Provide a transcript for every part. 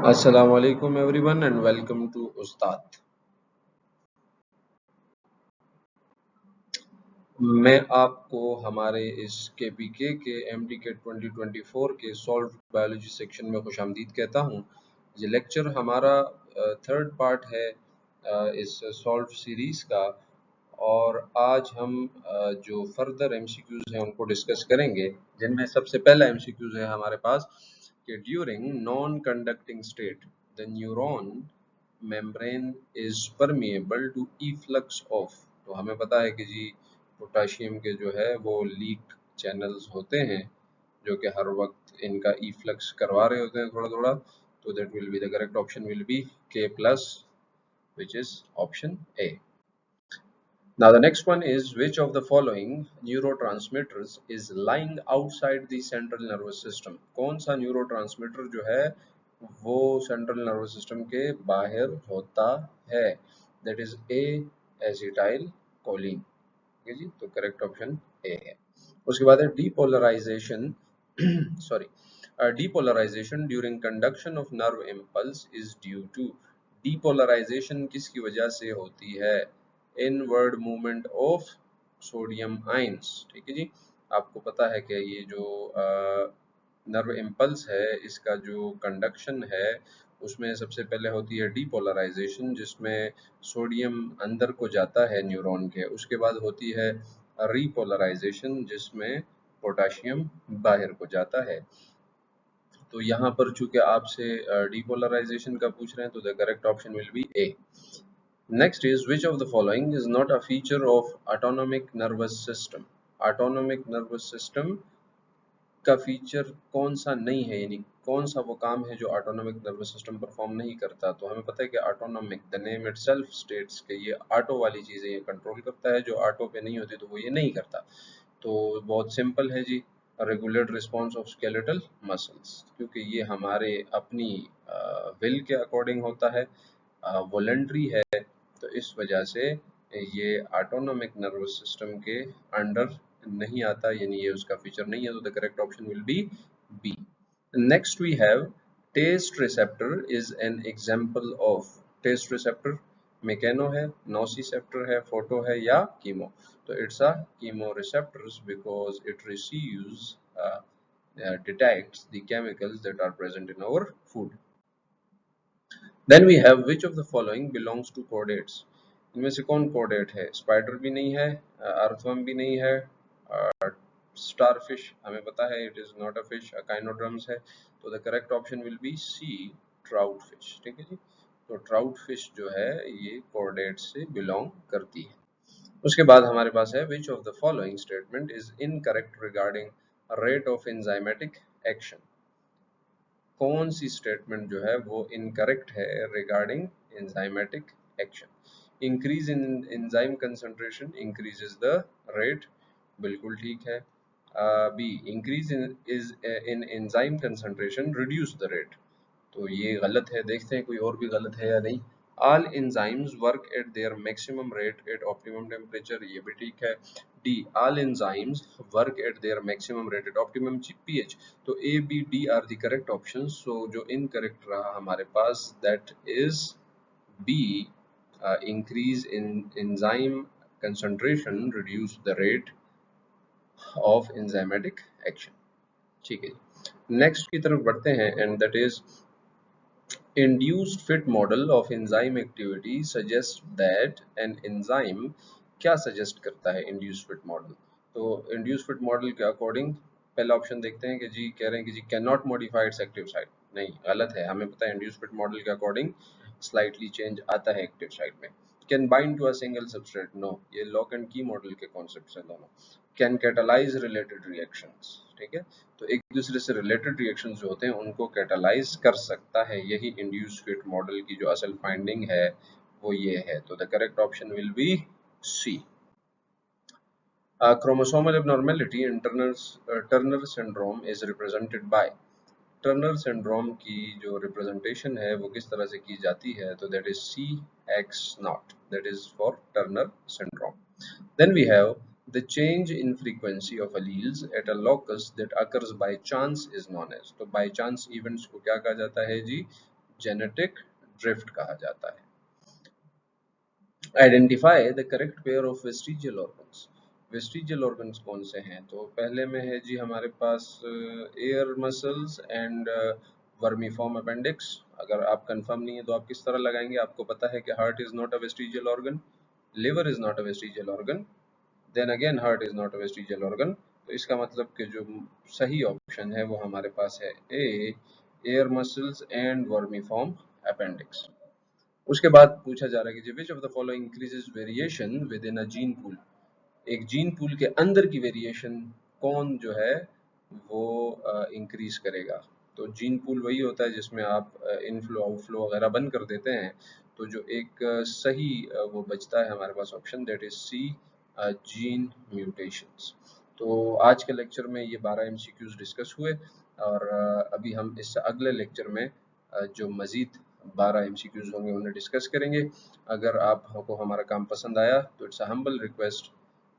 अस्सलाम वालेकुम everyone and welcome to उस्ताद। मैं आपको हमारे इस केपीके के एमडीके 2024 के सॉल्व बायोलॉजी सेक्शन में खुशामदीद कहता हूँ। ये लेक्चर हमारा थर्ड पार्ट है इस सॉल्व सीरीज़ का, और आज हम जो फर्दर एमसीक्यूज़ हैं उनको डिस्कस करेंगे, जिनमें सबसे पहला एमसीक्यूज़ है हमारे पास कि during non conducting state the neuron membrane is permeable to influx of. तो हमें पता है कि जी पोटाशियम के जो है वो लीक चैनल्स होते हैं जो कि हर वक्त इनका इफ्लक्स करवा रहे होते हैं थोड़ा थोड़ा। तो that will be the correct option will B K plus, which is option A. Now the next one is, which of the following neurotransmitters is lying outside the central nervous system? कौन सा neurotransmitter जो है वो central nervous system के बाहर होता है? That is a acetyl choline. ठीक है जी, तो करेक्ट ऑप्शन ए है। उसके बाद है depolarization sorry depolarization during conduction of nerve impulse is due to. Depolarization किसकी वजह से होती है? Inward movement of sodium ions. ठीक है जी, आपको पता है कि ये जो नर्व इम्पल्स है इसका जो कंडक्शन है उसमें सबसे पहले होती है डीपोलराइजेशन, जिसमें सोडियम अंदर को जाता है न्यूरॉन के। उसके बाद होती है रीपोलराइजेशन, जिसमें पोटाशियम बाहर को जाता है। तो यहाँ पर चूंकि आपसे डीपोलराइजेशन का पूछ रहे हैं तो the correct option will B A. Next is, which of the following is not a feature of autonomic nervous system? Autonomic nervous system का फीचर कौन सा नहीं है, यानी कौन सा वो काम है जो ऑटोनॉमिक नर्वस सिस्टम परफॉर्म नहीं करता? तो हमें पता है कि autonomic, the name itself states के ये ऑटो वाली चीजें ये कंट्रोल करता है, जो ऑटो पे नहीं होती तो वो ये नहीं करता। तो बहुत सिंपल है जी, regulate response of skeletal muscles, क्योंकि ये हमारे अपनी विल के अकॉर्डिंग होता है, वॉलंटरी है, तो इस वजह से ये ऑटोनॉमिक नर्वस सिस्टम के अंडर नहीं आता, यानी ये उसका फीचर नहीं है। तो the correct option will be B. Next we have taste receptor is an example of. Taste receptor mechano है, नोसिसेप्टर है, फोटो है या कीमो? तो it's a chemo receptors because it receives detects the chemicals that are present in our food. Then we have, which of the following belongs to chordates? इनमें से कौन caudate है? Spider भी नहीं है, अर्थवर्म भी नहीं है, स्टारफिश हमें पता है it is not a fish, echinoderms है। तो the correct option will be C, trout fish. ठीक है जी, तो ट्राउट फिश जो है ये कोडेट से बिलोंग करती है। उसके बाद हमारे पास है, which of the following statement is incorrect regarding rate of enzymatic action? कौन सी स्टेटमेंट जो है वो इनकरेक्ट है regarding enzymatic action? Increase in enzyme concentration increases the rate, बिल्कुल ठीक है। B, increase in enzyme concentration reduce the rate, तो ये गलत है। देखते हैं कोई और भी गलत है या नहीं। All enzymes work at their maximum rate at optimum temperature, ये भी ठीक है। D, all enzymes work at their maximum rate at optimum pH. तो A B D are the correct option. So जो इनकरेक्ट रहा हमारे पास that is B, increase in enzyme concentration reduce the rate of enzymatic action। ठीक है, next की तरफ बढ़ते हैं, and that is induced fit model of enzyme activity suggests that an enzyme, क्या suggest करता है induced fit model? तो induced fit model के अकॉर्डिंग पहला ऑप्शन देखते हैं कि जी कह रहे हैं कि जी can not modify its active site. नहीं, गलत है। हमें पता है induced fit model के अकॉर्डिंग स्लाइटली चेंज आता है एक्टिव साइट में। Can bind to a single substrate, no, ये लॉक एंड की मॉडल के कॉन्सेप्ट्स हैं दोनों। कैन कैटालाइज रिलेटेड रिएक्शंस, ठीक है, तो एक दूसरे से रिलेटेड रिएक्शंस जो होते हैं उनको कैटालाइज कर सकता है। यही इंड्यूस्ड फिट मॉडल की जो असल फाइंडिंग है वो ये है। तो the correct option will be C. Chromosomal abnormality in Turner syndrome is represented by. Turner syndrome की जो रिप्रेजेंटेशन है वो किस तरह से की जाती है? तो that is CX0, that is for Turner syndrome. Then we have the change in frequency of alleles at a locus that occurs by chance is known as। तो by chance events को क्या कहा जाता है जी? जेनेटिक ड्रिफ्ट कहा जाता है। Identify the correct pair of vestigial organs. Vestigial organs कौन से हैं? तो पहले में है जी हमारे पास ear muscles and vermiform appendix. अगर आप कंफर्म नहीं है तो आप किस तरह लगाएंगे? आपको पता है कि heart is not a vestigial organ, liver is not a vestigial organ, then again heart is not a vestigial organ. तो इसका मतलब कि जो सही ऑप्शन है वो हमारे पास है A, ear muscles and vermiform appendix. उसके बाद पूछा जा रहा है कि which of the following increases variation within a gene pool. एक जीन पूल के अंदर की वेरिएशन कौन जो है वो इंक्रीज करेगा? तो जीन पूल वही होता है जिसमें आप इनफ्लो आउटफ्लो वगैरह बंद कर देते हैं। तो जो एक सही वो बचता है हमारे पास option, that is C, gene mutations. तो आज के लेक्चर में ये 12 एमसीक्यूज डिस्कस हुए और अभी हम इस अगले लेक्चर में जो मज़ीद 12 एमसीक्यूज होंगे उन्हें डिस्कस करेंगे। अगर आपको हमारा काम पसंद आया तो इट्स अ हम्बल रिक्वेस्ट,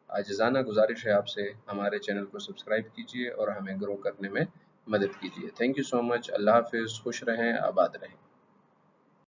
आजिज़ाना गुजारिश है आपसे, हमारे चैनल को सब्सक्राइब कीजिए और हमें ग्रो करने में मदद कीजिए। Thank you so much. अल्लाह हाफिज़। खुश रहें, आबाद रहें।